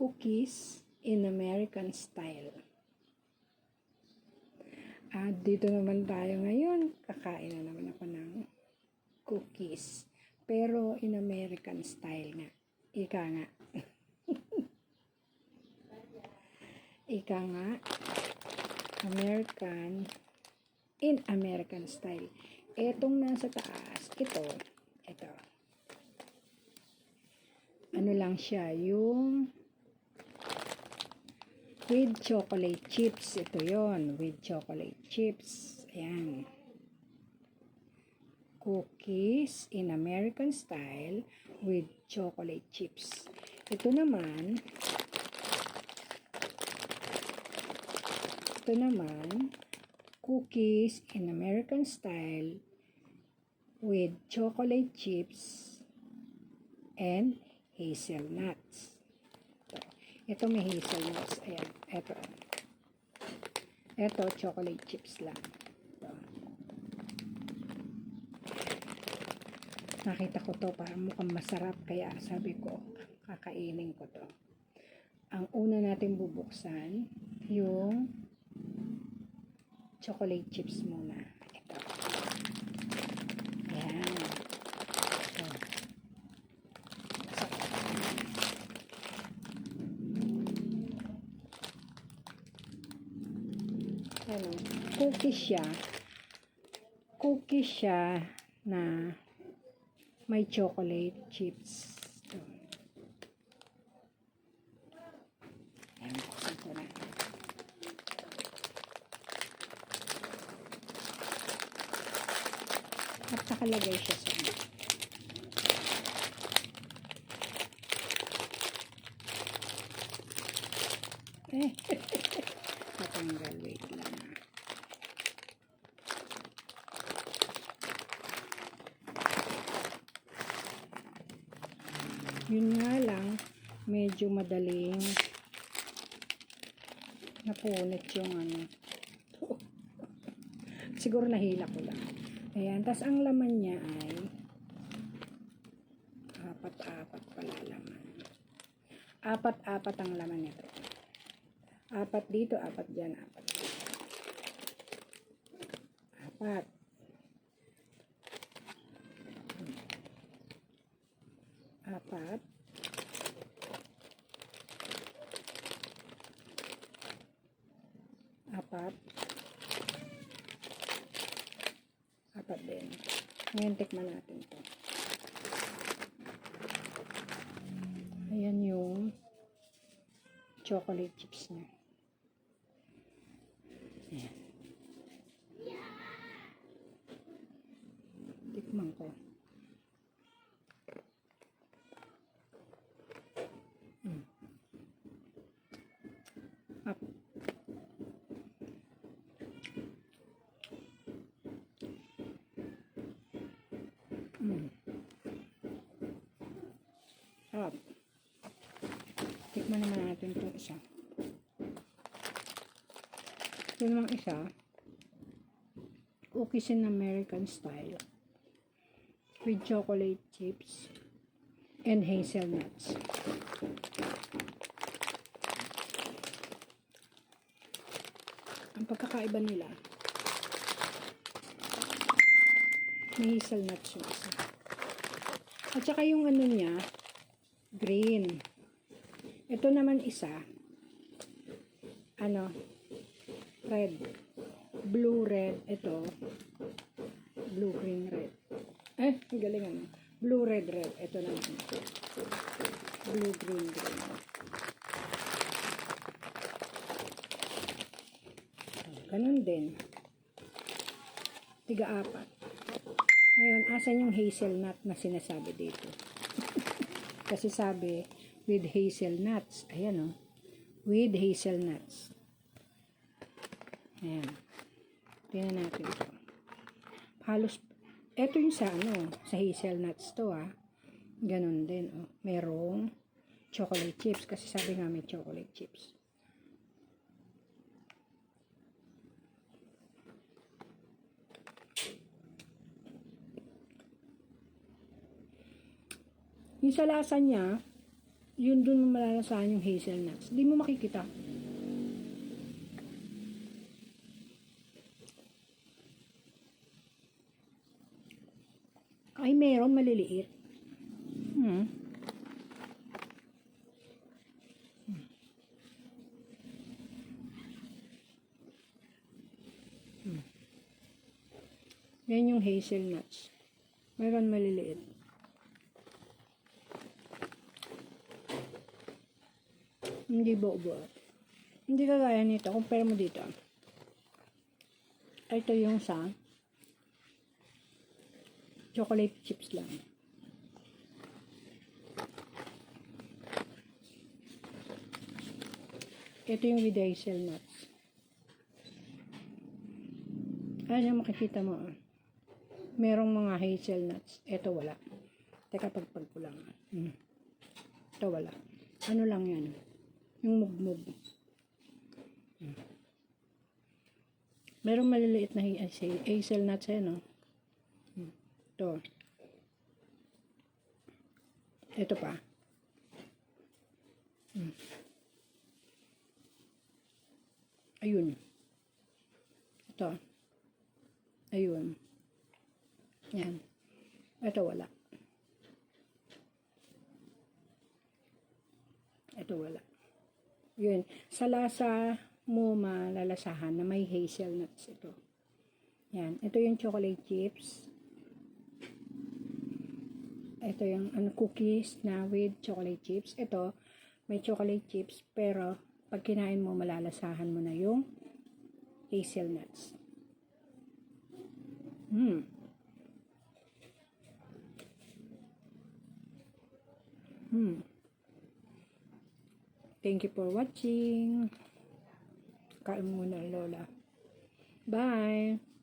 cookies in American style. At dito naman tayo ngayon, kakain na naman ako ng cookies. Pero in American style nga. Ika nga. Ika nga. In American style. Etong nasa taas, ito. Ano lang siya, yung with chocolate chips. Ito yon, with chocolate chips. Ayan. Cookies in American style with chocolate chips. Ito naman, cookies in American style with chocolate chips and hazelnuts. Ito may hazelnuts. Ayan. Ito chocolate chips lang. Nakita ko to, parang mukhang masarap, kaya sabi ko, kakainin ko to. Ang una natin bubuksan, yung chocolate chips muna. Ito. Ayan. Ano, cookies siya na may chocolate chips. Ito. Ayan, buksan ko na. At nakalagay siya sa natanggal, wait lang. Yun nga lang, medyo madaling napunit yung ano. Siguro nahila ko lang. Ayan, tas ang laman niya ay apat pala laman. Apat ang laman nito. 4 dito, 4 dyan, 4. 4. 4 din. Ngayon, tikman natin ito. Ayan yung chocolate chips niya. Ayan. Tikman ko. Up. Up. Tikman naman natin itong isa. Ito namang isa, cookies in American style with chocolate chips and hazelnuts. Ang pagkakaiba nila, may hazelnuts yung isa. At saka yung ano niya, green. Ito naman isa, ano, red. Blue, red. Ito, blue, green, red. Galing ano. Blue, red, red. Ito naman. Blue, green, green. Ganun din. 3-4. Ngayon, asan yung hazelnut na sinasabi dito? Kasi sabi, with hazelnuts. Ayan, oh. With hazelnuts. Ayan. Tingnan natin ito. Halos, eto yung sa ano, sa hazelnuts to, ah. Ganun din, oh. Merong chocolate chips. Kasi sabi nga may chocolate chips. Yung sa lasa niya, Yun dun mo malalasahan yung hazelnuts. Hindi mo makikita. Ay, meron maliliit. Hmm. Yan yung hazelnuts. Meron maliliit. Hindi buo-buo. Hindi kagaya nito. Compare mo dito. Ito yung sa chocolate chips lang. Ito yung with hazelnuts. Ayan, makikita mo. Merong mga hazelnuts. Ito wala. Teka, pagpag ko lang. Ito wala. Ano lang yan? Yung mugmug. Merong maliliit na hazelnuts yan, no? Ito. Ito pa. Ayun. Ito. Ayun. Yan. Ito wala. Ito wala. Yun. Sa lasa mo malalasahan na may hazelnuts ito. Yan. Ito yung chocolate chips. Ito yung cookies na with chocolate chips. Ito, may chocolate chips pero pag kinain mo malalasahan mo na yung hazelnuts. Thank you for watching. Kain muna, Lola. Bye!